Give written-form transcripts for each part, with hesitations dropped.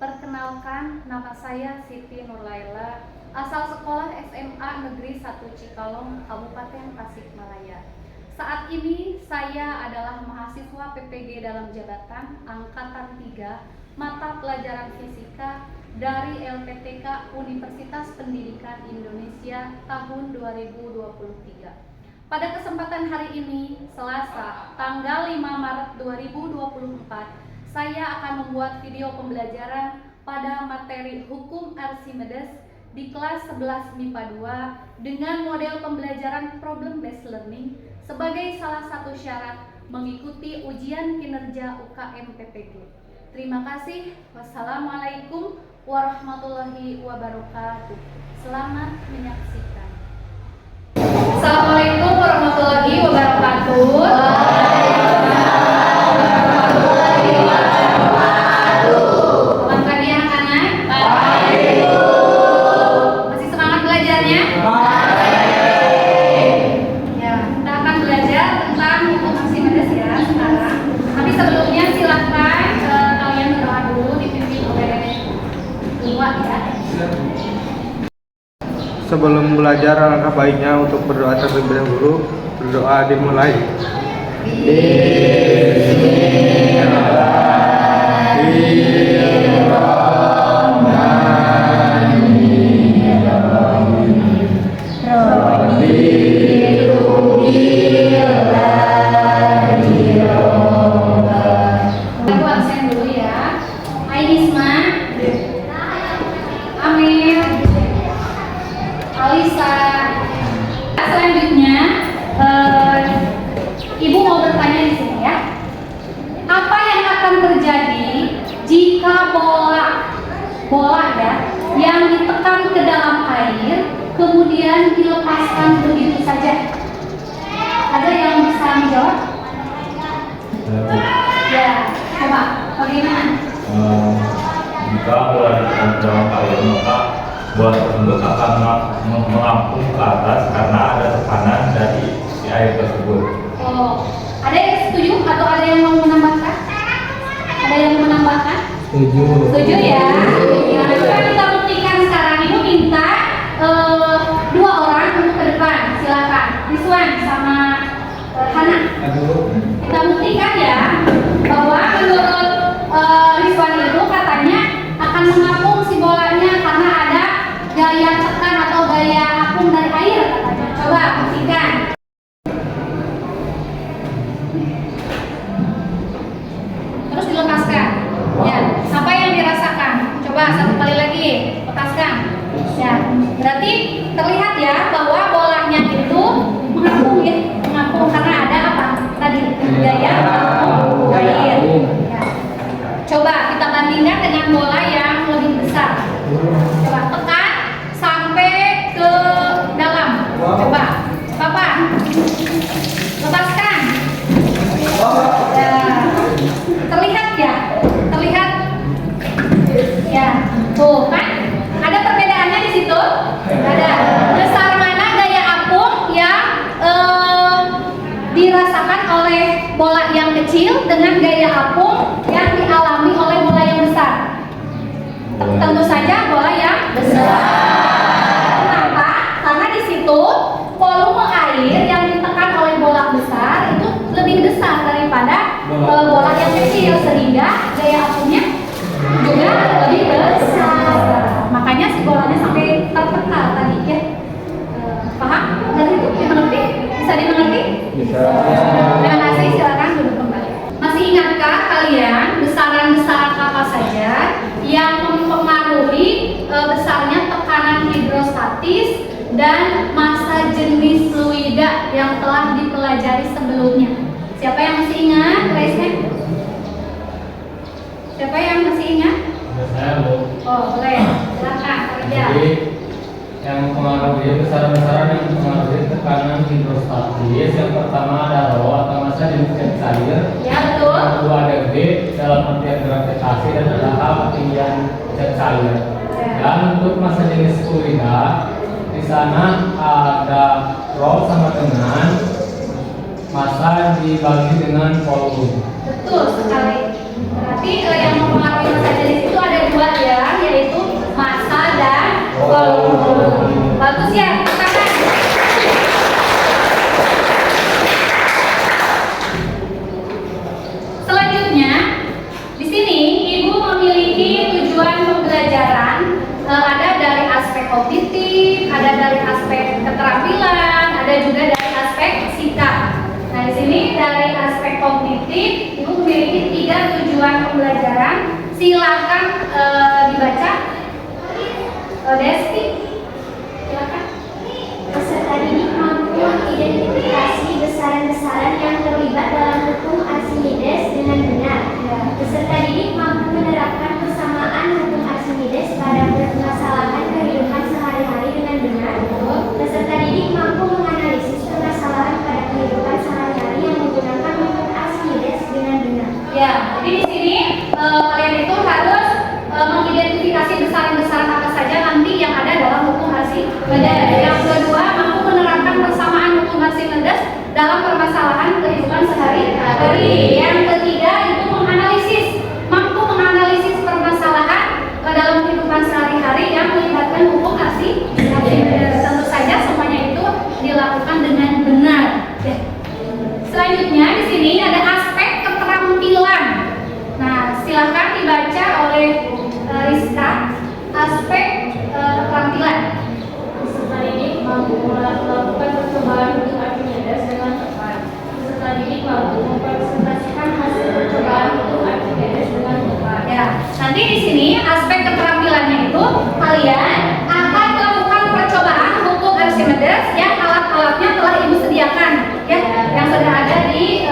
Perkenalkan, nama saya Siti Nurlaila, asal sekolah SMA Negeri 1 Cikalong, Kabupaten Tasikmalaya. Saat ini saya adalah mahasiswa PPG dalam jabatan Angkatan 3, mata pelajaran fisika dari LPTK Universitas Pendidikan Indonesia tahun 2023. Pada kesempatan hari ini, Selasa, tanggal 5 Maret 2024, saya akan membuat video pembelajaran pada materi Hukum Archimedes di kelas 11 MIPA 2 dengan model pembelajaran Problem Based Learning sebagai salah satu syarat mengikuti ujian kinerja UKM PPG. Terima kasih. Wassalamualaikum warahmatullahi wabarakatuh. Selamat menyaksikan. Assalamualaikum warahmatullahi wabarakatuh. Sebelum belajar, alangkah baiknya untuk berdoa terlebih dahulu. Berdoa dimulai. Aku absen dulu ya. Hai Nisma, Amir, Alisa. Selanjutnya, Ibu mau bertanya di sini ya. Apa yang akan terjadi jika bola ya yang ditekan ke dalam air kemudian dilepaskan begitu saja? Ada yang bisa menjawab? Ya, coba bagaimana? Jika bola ditekan ke dalam air, maka bola tersebut akan mengapung ke atas karena ada tekanan dari si air tersebut. Oh, ada yang setuju atau ada yang mau menambahkan? Ada yang mau menambahkan? Setuju. Setuju ya? Ya, coba kita buktikan sekarang. Ibu minta 2 orang untuk ke depan. Silakan, Rizwan sama Hana. Kita buktikan ya bahwa menurut Rizwan itu katanya akan mengapung si bolanya karena ada gaya tekan atau gaya apung dari air katanya. Coba buktikan. Terus dilepaskan. Ya, apa yang dirasakan? Coba satu kali lagi, lepaskan. Ya, berarti terlihat ya bahwa bolanya itu mengapung ya, mengapung karena ada apa? Tadi gaya apung air. Ya. Coba kita bandingkan dengan bola yang lebih besar. Coba tekan sampai ke dalam. Coba, Papa, lepaskan. Ya. Terlihat ya? Terlihat? Ya, tuh kan? Ada perbedaannya di situ? Ada. Besar mana gaya apung yang dirasakan oleh bola yang kecil dengan gaya apung yang dialami oleh bola yang besar? Tentu saja bola yang besar. Kenapa? Karena di situ volume air yang ditekan oleh bola besar itu lebih besar daripada bola yang kecil, sehingga gaya apungnya juga lebih besar. Makanya si bolanya sampai terpental tadi ya. Paham? Dari itu dimengerti? Bisa dimengerti? Bisa. Terima kasih, silakan duduk kembali. Masih ingatkah kalian besaran-besaran apa saja yang mempengaruhi besarnya tekanan hidrostatis dan massa jenis fluida yang telah dipelajari sebelumnya? Siapa yang masih ingat? Raise hand. Siapa yang masih ingat? Saya Bu. Oh, boleh. Silakan kerja. Jadi yang mempengaruhi besaran-besaran yang mempengaruhi tekanan hidrostatis, yang pertama ada rho atau massa jenis gas cair. Ya, betul. Yang kedua ada G dalam artian gravitasi, dan ada H ketinggian gas cair. Dan untuk massa jenis fluida, di sana ada rho sama dengan massa dibagi dengan volume. Betul sekali. Berarti Tapi yang mempengaruhi massa jenis itu ada dua ya, yaitu massa dan volume. Bagus ya, silakan. Selanjutnya, di sini Ibu memiliki tujuan pembelajaran. Ada dari aspek kognitif, ada dari aspek keterampilan, ada juga dari aspek sikap. Nah, di sini dari aspek kognitif, Ibu memiliki 3 tujuan pembelajaran. Silakan dibaca. Desti, silakan. Peserta didik mampu mengidentifikasi besaran-besaran yang terlibat dalam hukum Archimedes dengan benar. Peserta didik mampu menerapkan persamaan hukum Archimedes pada permasalahan kehidupan sehari-hari dengan benar. Peserta didik mampu menganalisis permasalahan pada kehidupan sehari-hari yang menggunakan hukum Archimedes dengan benar. Ya, jadi di sini kalian itu harus mengidentifikasi besaran-besaran apa saja nanti yang ada dalam hukum Archimedes. Yang kedua, mampu menerapkan persamaan hukum Archimedes dalam permasalahan kehidupan sehari-hari. Yang ketiga, itu mampu menganalisis permasalahan dalam kehidupan sehari-hari yang melibatkan hukum Archimedes. Tentu saja semuanya itu dilakukan dengan benar. Selanjutnya di sini ada aspek keterampilan. Nah, silakan dibaca oleh Rizka. Aspek keterampilan. Peserta didik mampu melakukan percobaan hukum Archimedes dengan tepat. Peserta didik mampu mempresentasikan hasil percobaan hukum Archimedes dengan tepat. Ya, nanti di sini aspek keterampilannya itu kalian akan melakukan percobaan hukum Archimedes yang alat-alatnya telah Ibu sediakan, ya, yang sudah ada di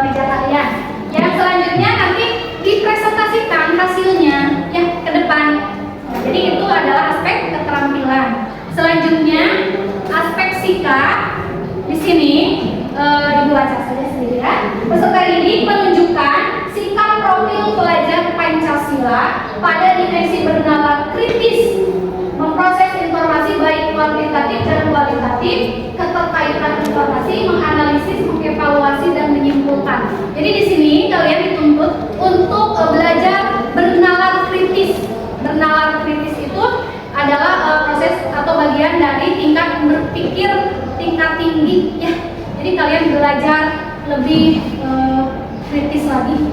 meja kalian. Yang selanjutnya nanti dipresentasikan hasilnya, ya, ke depan. Jadi itu adalah aspek keterampilan. Selanjutnya aspek sikap. Di sini Ibu baca saja sendiri ya. Peserta didik menunjukkan sikap profil pelajar Pancasila pada dimensi bernalar kritis, memproses informasi baik kuantitatif dan kualitatif, keterkaitan informasi, menganalisis, mengevaluasi dan menyimpulkan. Jadi di sini kalian dituntut untuk belajar bernalar kritis. Bernalar kritis itu adalah proses atau bagian dari tingkat berpikir tingkat tinggi, ya. Jadi kalian belajar lebih kritis lagi.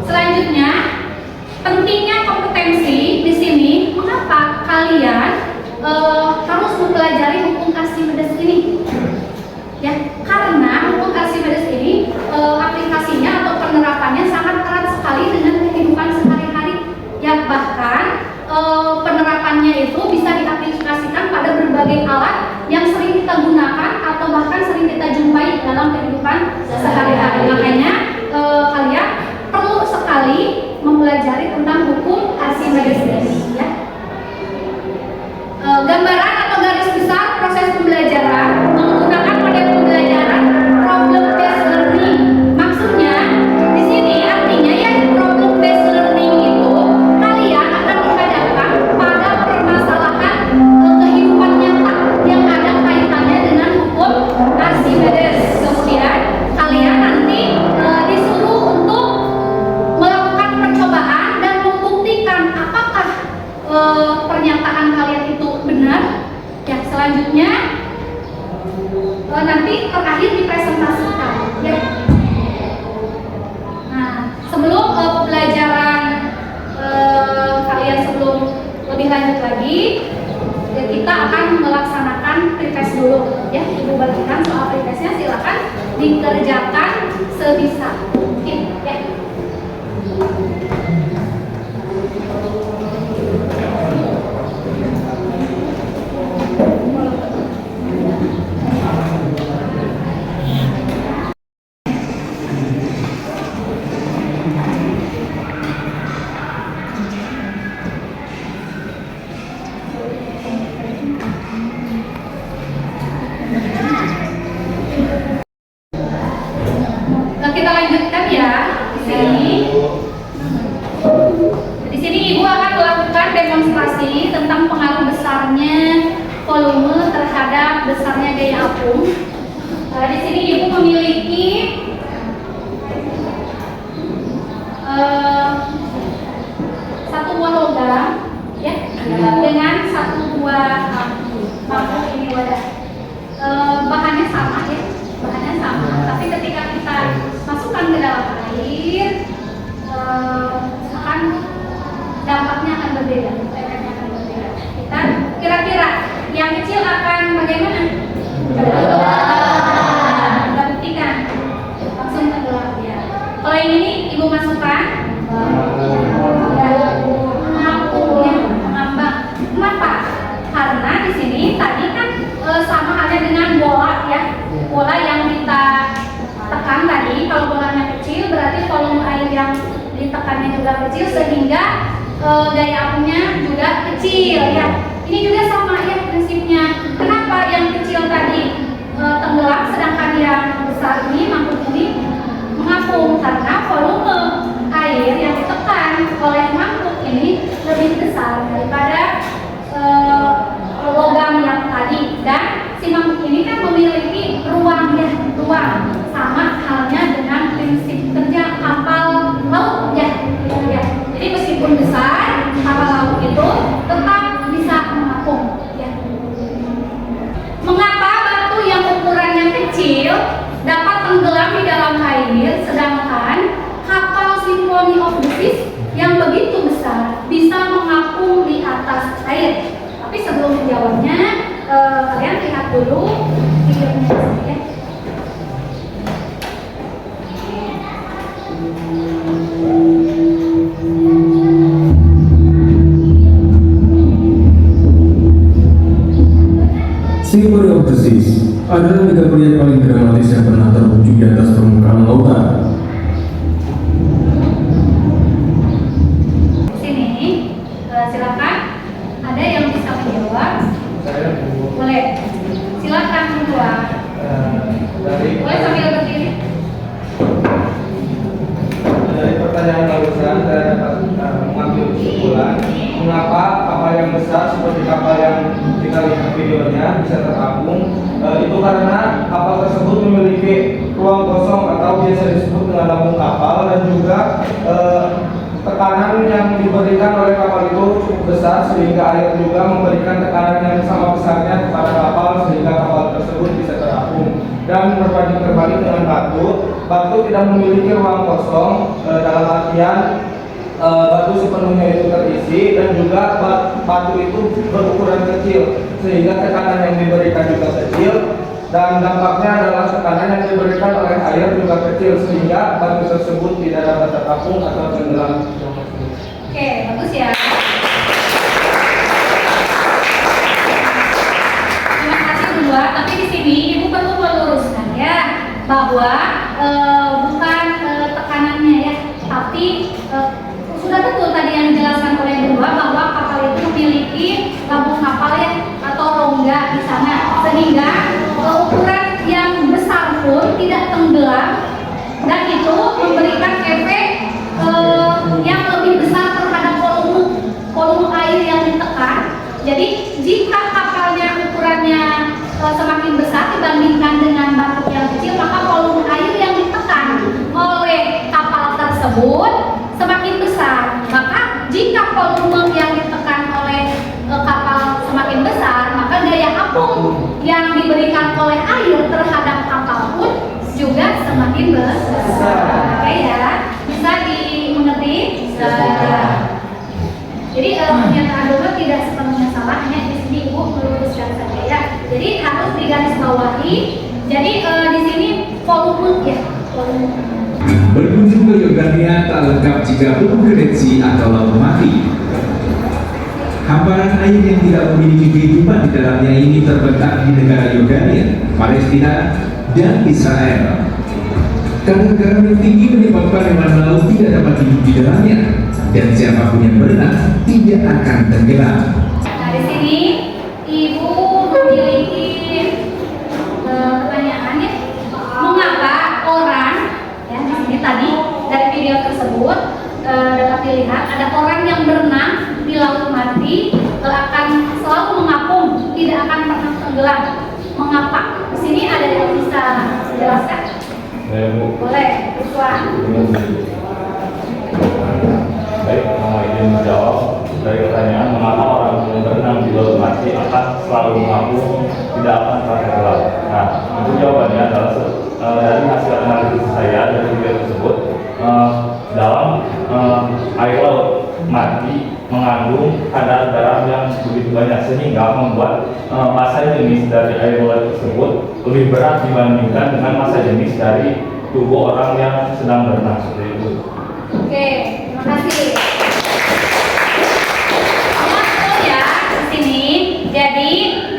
Selanjutnya, pentingnya kompetensi di sini. Mengapa kalian harus mempelajari hukum Archimedes ini? Ya, karena hukum Archimedes ini aplikasinya atau penerapannya sangat erat sekali dengan kehidupan sehari-hari. Ya, bahkan penerapannya itu bisa diaplikasikan pada berbagai alat yang sering kita gunakan atau bahkan sering kita jumpai dalam kehidupan sehari-hari. Makanya kalian perlu sekali mempelajari tentang hukum Archimedes ini, ya. Gambaran atau garis besar proses pembelajaran menggunakan model pembelajaran problem based learning. Maksudnya di sini artinya ya, problem based learning itu kalian akan dihadapkan pada permasalahan kehidupan nyata yang ada kaitannya dengan hukum Archimedes. Kemudian kalian nanti disuruh untuk melakukan percobaan dan membuktikan apakah pernyataan kalian itu benar. Ya, selanjutnya nanti terakhir dipresentasikan, ya. Nah, sebelum pembelajaran kalian sebelum lebih lanjut lagi, ya, kita akan melaksanakan pretest dulu, ya. Ibu bagikan soal pretestnya, silakan dikerjakan sebisa mungkin, ya. Nah, kita lanjutkan ya. Di sini Ibu akan melakukan demonstrasi tentang pengaruh besarnya volume terhadap besarnya gaya apung. Di sini Ibu memiliki satu buah logam ya dengan satu buah mangkuk ini wadah. Bahannya sama ya, bahannya sama, tapi ketika kita masukkan ke dalam air akan dampaknya akan berbeda, efeknya akan berbeda. Kita kira-kira yang kecil akan bagaimana? Kita buktikan langsung tenggelam ya. Kalau yang ini ibu masukkan mengambang. Kenapa? Karena di sini tadi kan sama halnya dengan bola ya, bola yang kita tekan tadi. Kalau bolanya kecil berarti volume air yang ditekannya juga kecil sehingga gaya apinya juga kecil ya. Ini juga sama ya prinsipnya. Kenapa yang kecil tadi tenggelam sedangkan yang besar ini mangkuk ini mengapung? Karena volume air yang ditekan oleh mangkuk ini lebih besar daripada logam yang tadi, dan si mangkuk ini kan memiliki ruang ya, ruang sama halnya dengan prinsip kerja kapal laut ya, ya. Jadi meskipun besar kapal laut itu tetap bisa mengapung ya. Mengapa batu yang ukurannya kecil dapat tenggelam di dalam air sedangkan kapal Symphony of the Seas yang begitu besar bisa mengapung di atas air? Tapi sebelum menjawabnya, kalian lihat dulu videonya ya. Symphony of the Seas adalah mega proyek paling dramatis yang pernah terwujud di atas permukaan lautan. Sini, silakan. Ada yang bisa menjawab? Saya Boleh. Silakan keluar. Boleh sambil berdiri. dari pertanyaan barusan saya dapat mengambil kesimpulan mengapa kapal yang besar seperti kapal yang kita lihat videonya bisa terapung. Itu karena kapal tersebut memiliki ruang kosong atau biasa disebut dengan lambung kapal, dan juga tekanan yang diberikan oleh kapal itu cukup besar sehingga air juga memberikan tekanan yang sama besarnya kepada kapal sehingga kapal tersebut bisa terapung. Dan berbanding terbalik dengan batu tidak memiliki ruang kosong dalam artian batu sepenuhnya itu terisi, dan juga batu itu berukuran kecil sehingga tekanan yang diberikan juga kecil, dan dampaknya adalah tekanan yang diberikan oleh air juga kecil sehingga batu tersebut tidak dapat terapung atau tenggelam. Oke, bagus ya. Terima kasih berdua. Tapi di sini ibu perlu meluruskan ya bahwa bukan tekanannya ya, tapi sudah betul tadi yang dijelaskan oleh berdua bahwa kapal itu memiliki lambung kapal ya atau rongga di sana sehingga ukuran yang besar pun tidak tenggelam, dan itu memberikan efek yang lebih besar terhadap volume air yang ditekan. Jadi jika kapalnya ukurannya semakin besar dibandingkan dengan batu yang kecil, maka volume air yang ditekan oleh kapal tersebut semakin besar. Maka jika volume yang ditekan oleh kapal semakin besar, maka daya apung yang diberikan oleh air terhadap kapal pun juga semakin besar. Oke ya, bisa dimengerti? Jadi pernyataan dokter tidak sepenuhnya salah, hanya di sini ibu meluruskan saja ya. Jadi harus digarisbawahi. Jadi di sini volume ya, volume. Berkunjung ke Yordania tak lengkap jika belum kredensi atau laut mati. Hamparan air yang tidak memiliki kehidupan di dalamnya ini terbentang di negara Yordania, Palestina, dan Israel. Kadar garam yang tinggi menyebabkan hewan laut tidak dapat hidup di dalamnya, dan siapapun yang berenang tidak akan tenggelam. Nah di sini ibu memiliki pertanyaan ya, mengapa orang ya di sini tadi dari video tersebut dapat dilihat ada orang yang berenang di laut mati akan selalu mengapung, tidak akan pernah tenggelam. Mengapa? Di sini ada yang bisa jelaskan? Boleh, Rizwan. mengandung kadar garam yang begitu banyak sehingga membuat massa jenis dari air laut tersebut lebih berat dibandingkan dengan massa jenis dari tubuh orang yang sedang berenang seperti itu. Oke, terima kasih. Betul ya di sini. Jadi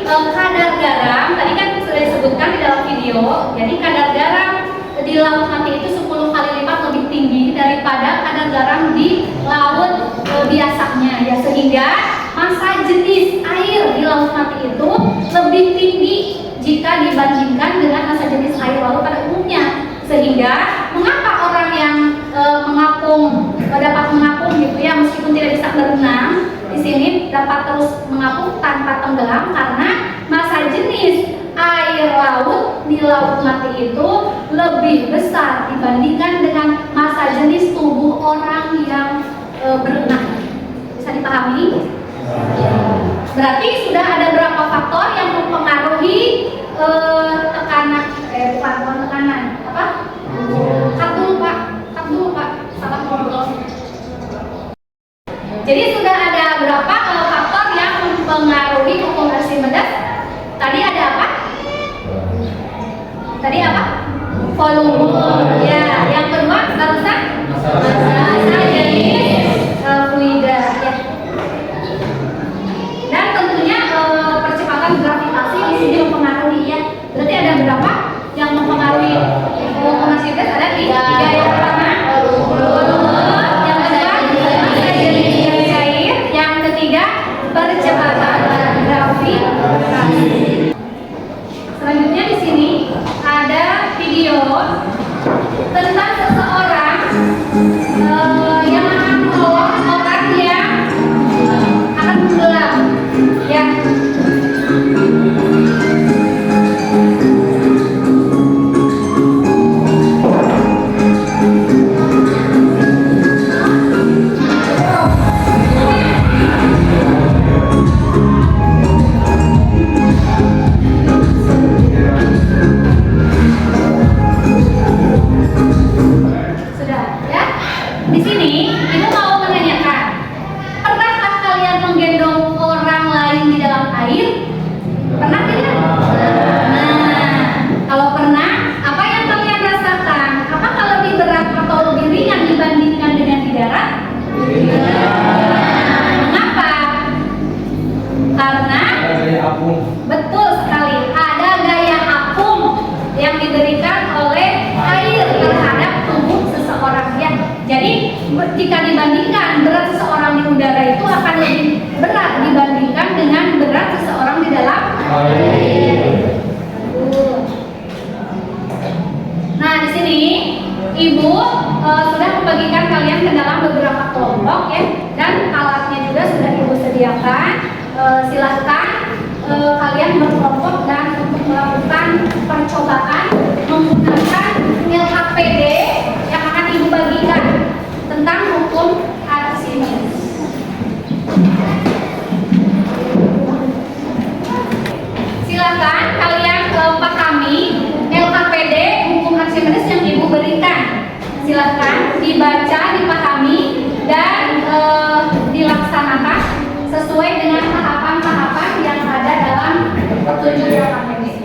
kadar garam tadi kan sudah disebutkan di dalam video. Jadi kadar garam di laut mati itu 10 kali lipat lebih tinggi daripada kadar garam di laut biasanya ya, sehingga massa jenis air di laut mati itu lebih tinggi jika dibandingkan dengan massa jenis air laut pada umumnya. Sehingga mengapa orang yang dapat mengapung gitu ya, meskipun tidak bisa berenang di sini dapat terus mengapung tanpa tenggelam, karena massa jenis air laut di laut mati itu lebih besar dibandingkan dengan massa jenis tubuh orang yang berenang. Bisa dipahami? Berarti sudah ada berapa faktor yang mempengaruhi tekanan, bukan tekanan, apa? Cut dulu Pak, salah ngobrol. Jadi sudah ada berapa faktor yang mempengaruhi hukum Archimedes? Tadi ada apa? Tadi apa? Volume. Ya, yang kedua barusan massa jenis fluida. Ya. Dan tentunya percepatan gravitasi di sini mempengaruhi ya. Berarti ada berapa yang mempengaruhi hukum Archimedes? Ada tiga. Yang pertama volume, yang kedua massa jenis cair, yang ketiga percepatan gravitasi. Selanjutnya di sini ada video tentang seseorang yang akan menolong orang yang akan tenggelam. Ya. Sudah ya. Di sini ibu mau menanyakan, pernahkah kalian menggendong orang lain di dalam air? Pernah tidak? Nah, kalau pernah, apa yang kalian rasakan? Apakah lebih berat atau lebih ringan dibandingkan dengan di darat? Mengapa? Karena betul sekali, ada gaya apung yang diberikan oleh air terhadap tubuh seseorang ya. Jadi jika dibandingkan berat seseorang di udara itu akan lebih berat dibandingkan dengan berat seseorang di dalam air. Nah di sini ibu sudah membagikan kalian ke dalam beberapa kelompok ya, dan alatnya juga sudah ibu sediakan. Silahkan kalian berkelompok dan untuk melakukan percobaan menggunakan LHPD yang akan ibu bagikan tentang hukum Archimedes. Silakan kalian pahami LHPD hukum Archimedes yang ibu berikan. Silakan dibaca, dipahami, dan dilaksanakan sesuai dengan tahapan-tahapan yang ada dalam petunjuk LHPD.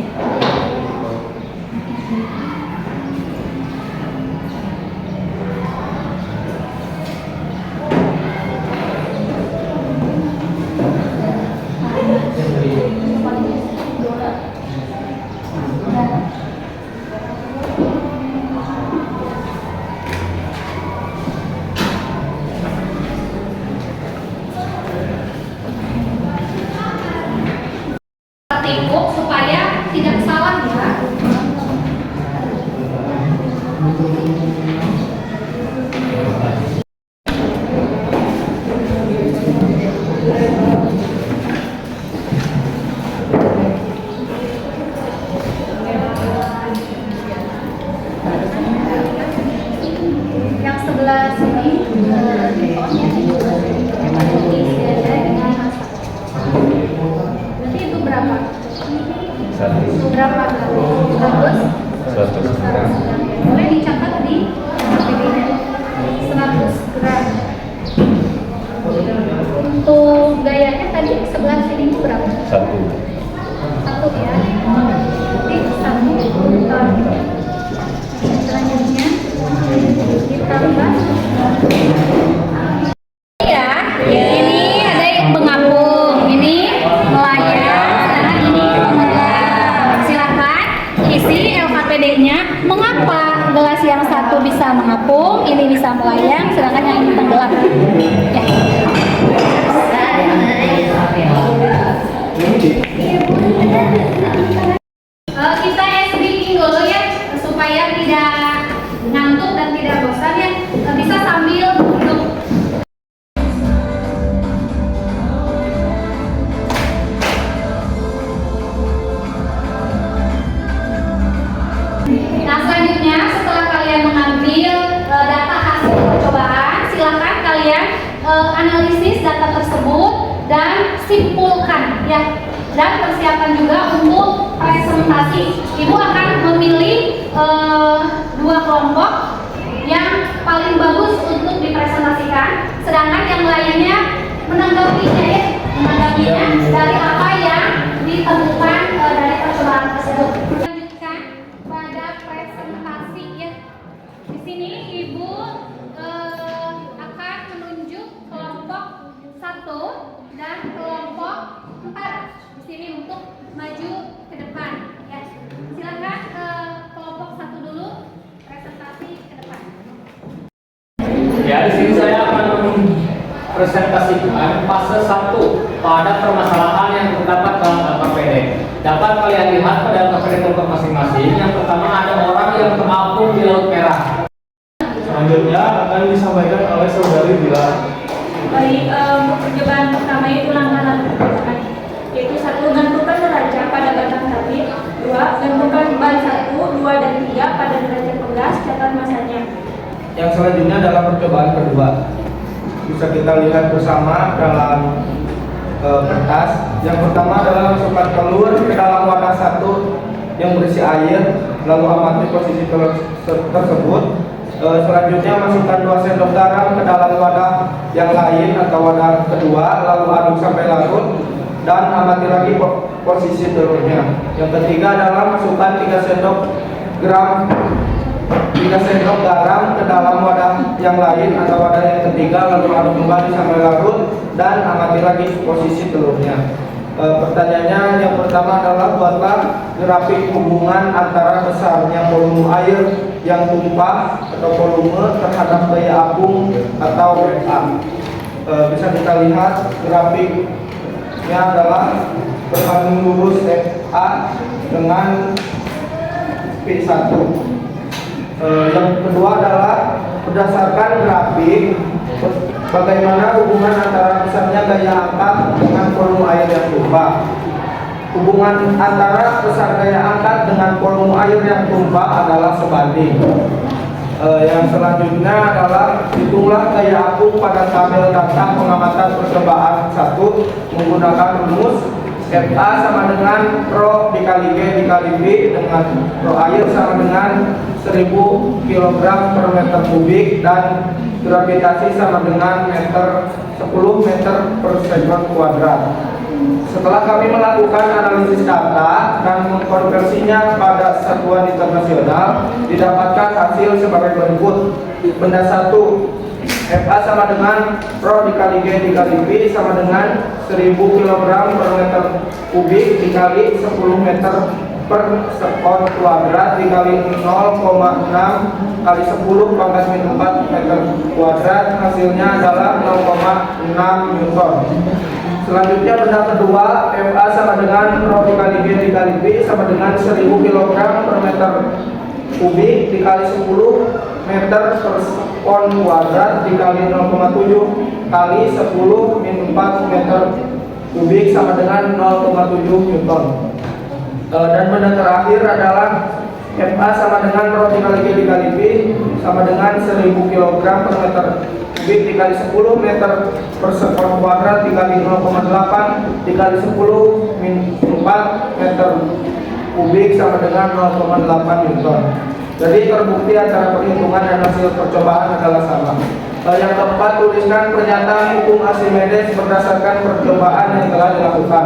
Tertibuk supaya tidak salah ya. Yang sebelah sini berarti itu berapa? Berapa? 100? 100 boleh dicatat di LHPD-nya 100 gram. Untuk gayanya tadi sebelah sini berapa? 1. 1 ya. Nanti 1. Selanjutnya ditambah. Ya, ini ada yang mengapung, ini melayang, nah ini tenggelam. Silakan isi LKPD-nya. Mengapa gelas yang satu bisa mengapung, ini bisa melayang, sedangkan yang ini tenggelam? Ya. Kita speaking dulu ya supaya tidak ngantuk dan tidak bosan ya. Bisa sambil duduk. Nah selanjutnya setelah kalian mengambil data hasil percobaan, silakan kalian analisis data tersebut dan simpulkan ya. Dan persiapan juga untuk presentasi. Ibu akan memilih 2 kelompok yang paling bagus untuk dipresentasikan, sedangkan yang lainnya menanggapinya ya, menanggapinya dari apa yang ditemukan dari percobaan tersebut. Lanjutkan pada presentasi ya. Di sini ibu akan menunjuk kelompok 1 dan kelompok 4 di sini untuk maju ke depan ya. Silakan kelompok 1 dulu presentasi ke depan. Ya, di sini saya akan presentasikan fase 1 pada permasalahan yang terdapat dalam LKPD. Dapat kalian lihat pada LKPD kelompok masing-masing. Yang pertama ada orang yang terapung di Laut Merah. Selanjutnya akan disampaikan oleh saudari Bila. Baik, untuk percobaan pertama itu langkah percobaan, yaitu 1. Tentukan neraca pada batang tabit. 2. Tentukan ban 1, 2, dan 3 pada neraca pegas. Catat masanya. Yang selanjutnya adalah percobaan kedua. Bisa kita lihat bersama dalam kertas. Yang pertama adalah masukkan telur ke dalam wadah 1 yang berisi air, lalu amati posisi telur tersebut. Selanjutnya masukkan 2 sendok garam ke dalam wadah yang lain atau wadah kedua, lalu aduk sampai larut dan amati lagi posisi telurnya. Yang ketiga adalah masukkan 3 sendok garam ke dalam wadah yang lain atau wadah yang ketiga, lalu aduk kembali sampai larut dan amati lagi posisi telurnya. Pertanyaannya yang pertama adalah buatlah grafik hubungan antara besarnya volume air yang tumpah atau volume terhadap daya apung atau WA. Bisa kita lihat grafiknya adalah berbanding lurus FA dengan P1. Yang kedua adalah berdasarkan grafik bagaimana hubungan antara besarnya daya angkat dengan volume air yang tumpah. Hubungan antara besar daya angkat dengan volume air yang tumpah adalah sebanding. Yang selanjutnya adalah hitunglah daya apung pada tabel data pengamatan percobaan 1 menggunakan rumus FA sama dengan Rho dikali G dikali B dengan Rho air sama dengan 1000 kg per meter kubik dan gravitasi sama dengan 10 meter per sekon kuadrat. Setelah kami melakukan analisis data dan mengkonversinya pada satuan internasional, didapatkan hasil sebagai berikut. Benda 1, FA sama dengan Rho dikali G dikali B sama dengan 1000 kg per meter kubik dikali 10 meter per sekon kuadrat dikali 0,6 kali 10 pangkat min 4 meter kuadrat. Hasilnya adalah 0,6 Newton. Selanjutnya benda kedua, FA sama dengan Rho dikali G dikali B sama dengan 1000 kg per meter kubik dikali 10 meter per sekon kuadrat dikali 0,7 kali 10 min 4 meter kubik sama dengan 0,7 Newton. Dan benda terakhir adalah FA sama dengan Rho dikali G dikali B sama dengan 1000 kg per meter kubik dikali 10 meter per sekon kuadrat dikali 0,8 dikali 10 min 4 meter kubik sama dengan 0,8 Newton. Jadi terbukti antara perhitungan dan hasil percobaan adalah sama. Yang keempat, tuliskan pernyataan hukum Archimedes berdasarkan percobaan yang telah dilakukan.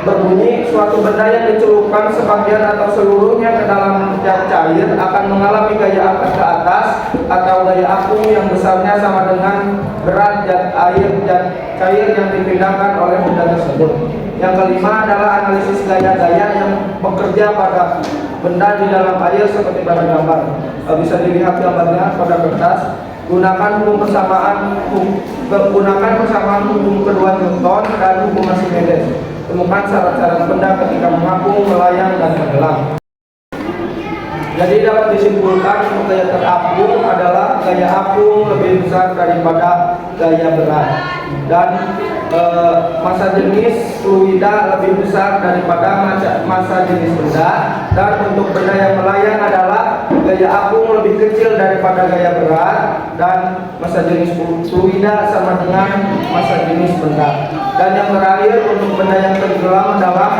Berbunyi, suatu benda yang dicelupkan sebagian atau seluruhnya ke dalam zat cair akan mengalami gaya angkat ke atas atau gaya apung yang besarnya sama dengan berat zat cair yang dipindahkan oleh benda tersebut. Yang kelima adalah analisis gaya-gaya yang bekerja pada benda di dalam air seperti pada gambar. Bisa dilihat gambarnya pada kertas. Gunakan persamaan hukum kedua Newton dan hukum Archimedes. Temukan syarat-syarat benda ketika mengapung, melayang, dan tenggelam. Jadi dapat disimpulkan untuk gaya terapung adalah gaya apung lebih besar daripada gaya berat, dan massa jenis fluida lebih besar daripada massa jenis benda, dan untuk benda yang melayang adalah gaya apung lebih kecil daripada gaya berat, dan massa jenis fluida sama dengan massa jenis benda. Dan yang terakhir untuk benda yang tenggelam adalah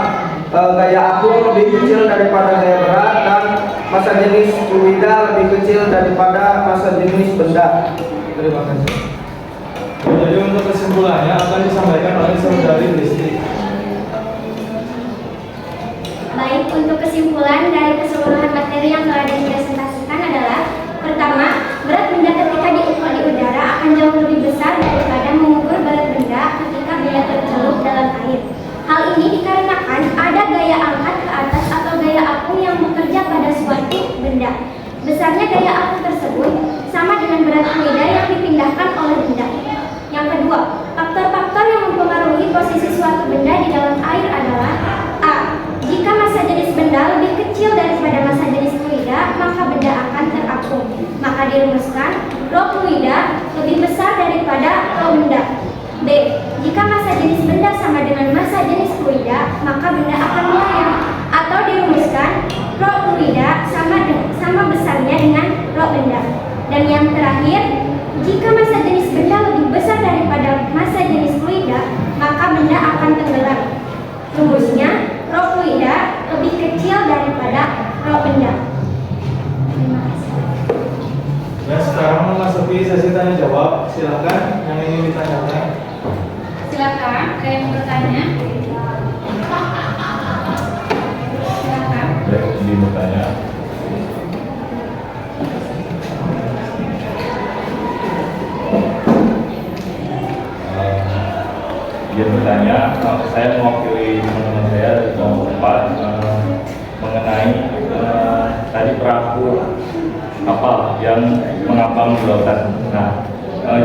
gaya apung lebih kecil daripada gaya berat, dan massa jenis fluida lebih kecil daripada massa jenis benda. Terima kasih. Jadi untuk kesimpulannya akan disampaikan oleh Saudari Listi. Baik, untuk kesimpulan dari keseluruhan materi yang telah dipresentasikan adalah: pertama, berat benda ketika diukur di udara akan jauh lebih besar daripada mengukur berat benda ketika benda tercelup dalam air. Hal ini dikarenakan ada gaya angkat ke atas atau gaya apung yang bekerja pada suatu benda. Besarnya gaya apung tersebut sama dengan berat fluida yang dipindahkan oleh benda. Yang kedua, faktor-faktor yang mempengaruhi posisi suatu benda di dalam air adalah: A. Jika massa jenis benda lebih kecil daripada massa jenis fluida, maka benda akan terapung. Maka dirumuskan, rho fluida lebih besar daripada rho benda. B. Jika massa jenis benda sama dengan massa jenis fluida, maka benda akan melayang. Atau dirumuskan, rho fluida sama besarnya dengan rho benda. Dan yang terakhir, jika massa jenis benda lebih besar daripada massa jenis fluida, maka benda akan tenggelam. Rumusnya, rho fluida lebih kecil daripada rho benda. Terima kasih. Ya, sekarang memasuki sesi tanya jawab. Silakan yang ingin ditanyakan. Silakan, ada yang bertanya? Silakan. Ini bertanya. Dia bertanya, saya mewakili teman-teman saya dari kelompok 4 mengenai tadi perahu kapal yang mengambang di lautan. Nah,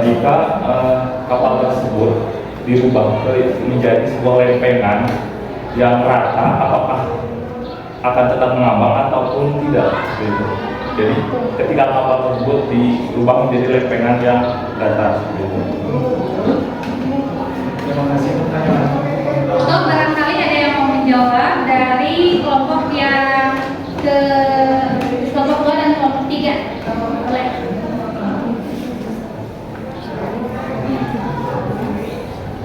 jika kapal tersebut dirubah menjadi sebuah lempengan yang rata, apakah akan tetap mengambang ataupun tidak? Gitu. Jadi ketika kapal tersebut dirubah menjadi lempengan yang datar. Gitu. Terima kasih pertanyaan. Untuk barangkali ada yang mau menjawab dari kelompok yang kelompok 2 dan kelompok 3. Boleh.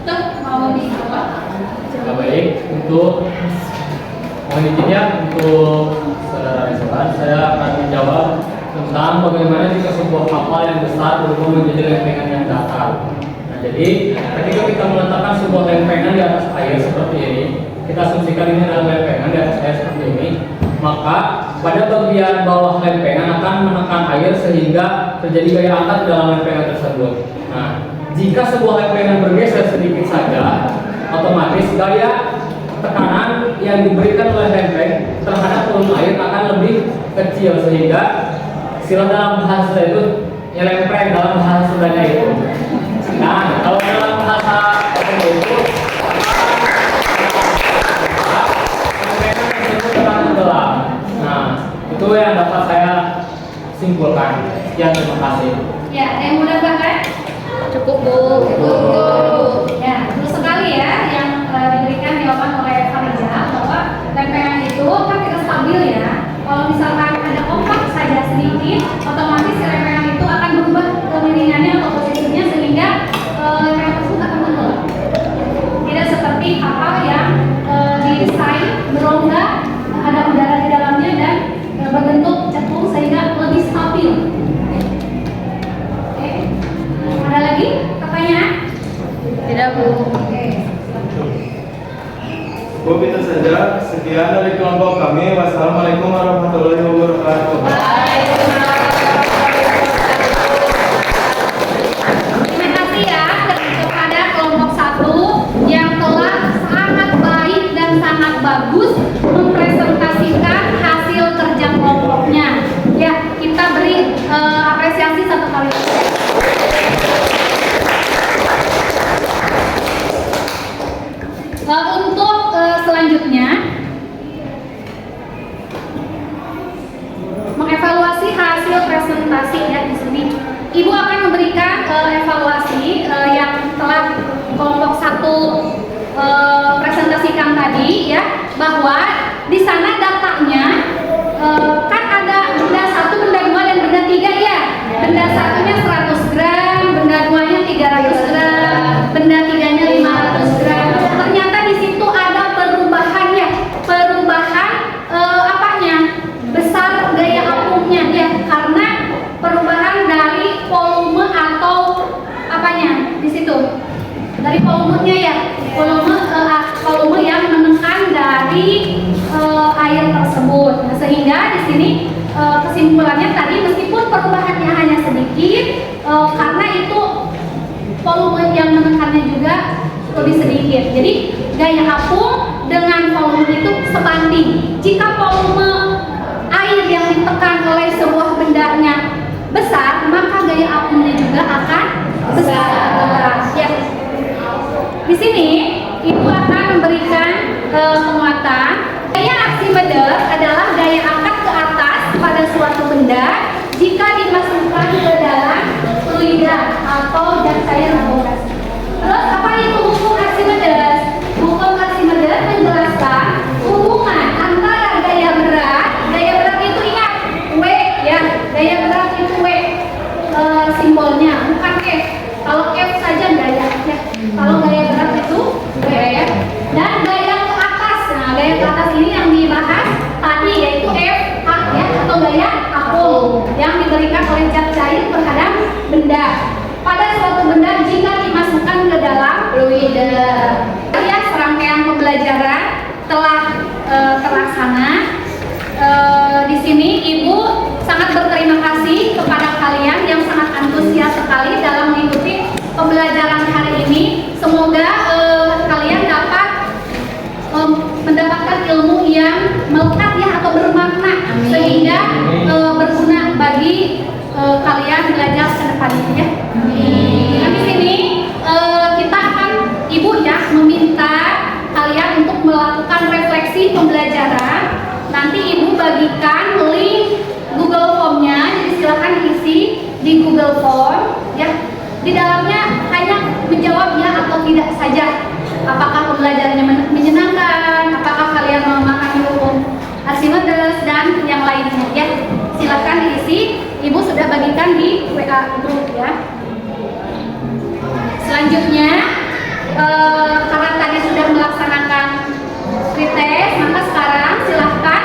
Tuh, mau dijawab. Baik, untuk mohon izin ya, untuk saudara rekan, saya akan menjawab tentang bagaimana jika sebuah kapal yang besar berubah menjadi lempengan yang datar. Nah, jadi ketika kita meletakkan sebuah lempengan di atas air seperti ini, kita asumsikan ini adalah lempengan di atas air seperti ini, maka pada bagian bawah lempengan akan menekan air sehingga terjadi gaya angkat di dalam lempengan tersebut. Nah, jika sebuah lempengan bergeser sedikit saja, otomatis gaya tekanan yang diberikan oleh lempeng terhadap volume air akan lebih kecil, sehingga istilah dalam bahasa itu nyelempeng dalam bahasa Sundanya itu. Nah, kalau dalam bahasa itu tenggelam. Nah, itu yang dapat saya simpulkan. Sekian, terima kasih. Ya, ada yang mau nambahkan? Cukup, Bu. Ya, betul sekali ya yang diberikan jawaban oleh Farija bahwa lempengan itu kan tidak stabil ya. Kalau misalkan ada ombak saja sedikit, otomatis si lempengan itu akan berubah kemiringannya atau posisinya sehingga lempengan tersebut akan tenggelam. Tidak seperti kapal yang didesain berongga, ada udara di dalamnya dan berbentuk cekung sehingga lebih stabil. Oke. Tidak, Bu. Oke. Cukup itu saja. Sekian dari kelompok kami. Wassalamualaikum warahmatullahi wabarakatuh. Terima kasih ya kepada kelompok 1 yang telah sangat baik dan sangat bagus mempresentasikan hasil kerja kelompoknya. Ya, kita beri apresiasi satu kali. Untuk selanjutnya mengevaluasi hasil presentasi ya di sini. Ibu akan memberikan evaluasi yang telah kelompok 1 presentasikan tadi ya, bahwa di sana datanya kan ada benda 1, benda 2 dan benda 3 ya. Benda 1-nya 100 gram, benda 2-nya 300 gram, benda 3-nya 500 gram. Ternyata di situ ada perubahan ya, perubahan apanya? Besar gaya apungnya ya, karena perubahan dari volume atau apanya di situ, dari volumenya ya, volume yang menekan dari air tersebut. Nah, sehingga di sini kesimpulannya tadi, meskipun perubahannya hanya sedikit, karena itu volume yang menekannya juga lebih sedikit. Jadi gaya apung dengan volume itu sebanding. Jika volume air yang ditekan oleh sebuah bendanya besar, maka gaya apungnya juga akan besar. Ya. Di sini ibu akan memberikan penguatan. Gaya Archimedes adalah gaya angkat ke atas pada suatu benda jika dimasukkan ke dalam fluida atau zat cair gas. Terus apa itu hukum Archimedes? Hukum Archimedes menjelaskan hubungan antara gaya berat itu ingat W ya, gaya berat itu W simbolnya, bukan F. Kalau F saja gaya ya. Kalau gaya berat itu W ya. Dan gaya ke atas. Nah, gaya ke atas ini yang dibahas tadi yaitu F ya, atau gaya apung yang diberikan oleh zat cair terhadap benda pada suatu benda jika dimasukkan ke dalam fluida. Ya, serangkaian pembelajaran telah terlaksana. Di sini Ibu sangat berterima kasih kepada kalian yang sangat antusias sekali dalam mengikuti pembelajaran hari ini. Semoga kalian dapat mendapatkan ilmu yang melekat ya, atau bermakna. Amin. Sehingga berguna bagi kalian belajar ke depannya ya. Nah, di sini kita akan Ibu ya meminta kalian untuk melakukan refleksi pembelajaran. Nanti Ibu bagikan link Google Form-nya, jadi silakan isi di Google Form ya. Di dalamnya hanya menjawab ya atau tidak saja. Apakah pembelajarannya menyenangkan, apakah kalian memahami hukum Archimedes dan yang lainnya ya. Silakan diisi. Ibu sudah bagikan di WA group ya. Selanjutnya karena tadi sudah melaksanakan pretest, maka sekarang silahkan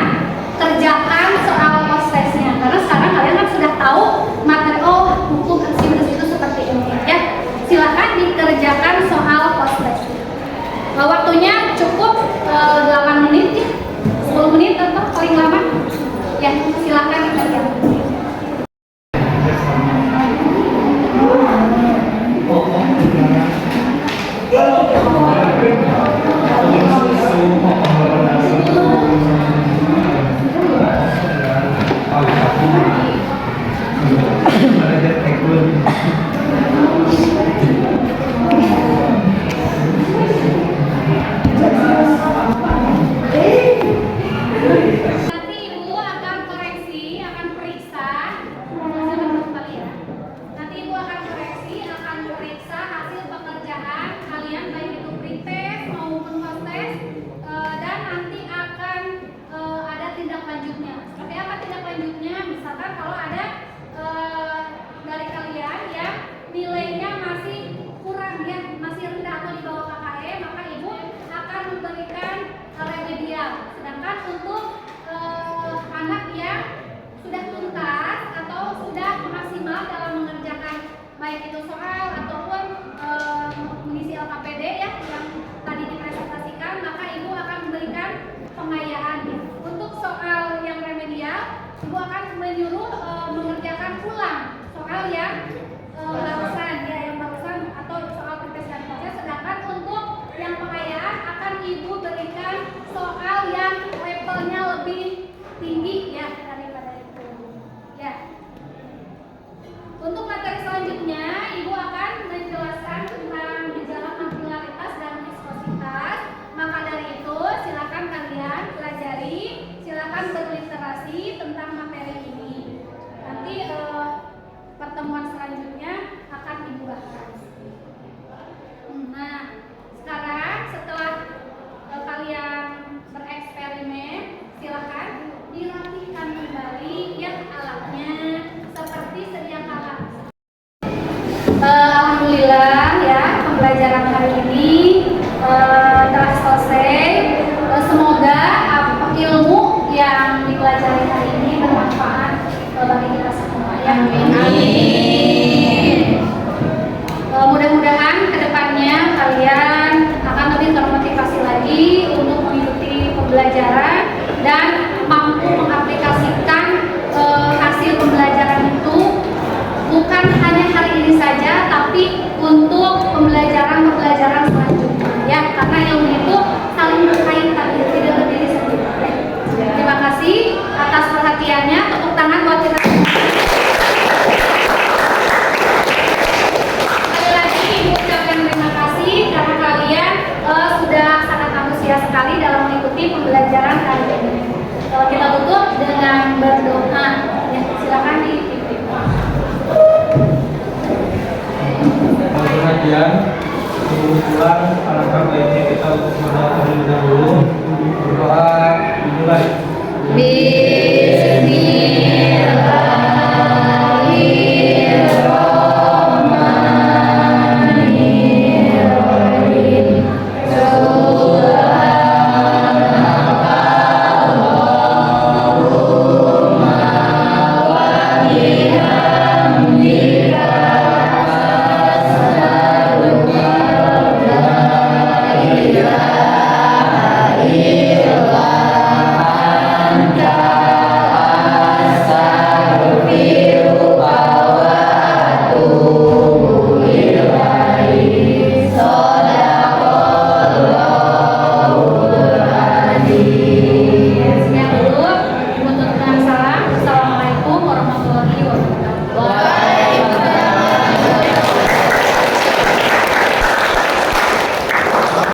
kerjakan soal post testnya. Karena sekarang kalian kan sudah tahu materi hukum Archimedes itu seperti ini ya. Silahkan dikerjakan soal post test. Waktunya cukup 8 menit ya, 10 menit atau paling lama ya. Silahkan dikerjakan. Nanti Ibu akan koreksi, akan periksa. Nanti Ibu akan koreksi, akan periksa hasil pekerjaan kalian, baik itu pretest maupun APD ya yang tadi dipresentasikan, maka Ibu akan memberikan pengayaan ya. Untuk soal yang remedial, Ibu akan menyuruh mengerjakan ulang soal yang barusan ya, yang barusan atau soal previous dan proses. Sedangkan untuk yang pengayaan akan Ibu berikan soal yang levelnya lebih tinggi ya daripada itu. Ya. Untuk materi selanjutnya, Ibu akan menjelaskan tentang gejala kapilaritas dan viskositas. Maka dari itu, silakan kalian pelajari, silakan berliterasi tentang materi ini. Nanti pertemuan selanjutnya akan Ibu bahas. Nah, sekarang setelah kalian bereksperimen, silakan dilatihkan kembali yang alatnya seperti sedia kala. Alhamdulillah ya, pembelajaran hari ini telah selesai. Semoga ilmu yang dipelajari hari ini bermanfaat bagi kita semua. Ya, amin. Mudah-mudahan kedepannya kalian akan lebih termotivasi lagi untuk mengikuti pembelajaran dan mampu mengaplikasikan hasil pembelajaran itu bukan hanya hari ini saja, tapi untuk pembelajaran selanjutnya ya, karena ilmu itu saling berkaitan, tidak berdiri sendiri. Terima kasih atas perhatiannya. Tepuk tangan buat kita. Sekali lagi Ibu ucapkan terima kasih karena kalian sudah sangat antusias sekali dalam mengikuti pembelajaran kali ini. Kita tutup dengan berdoa. Ya, silakan dipimpin. Perhatian, kebetulan alangkah baiknya kita untuk terlebih dahulu berdoa dimulai.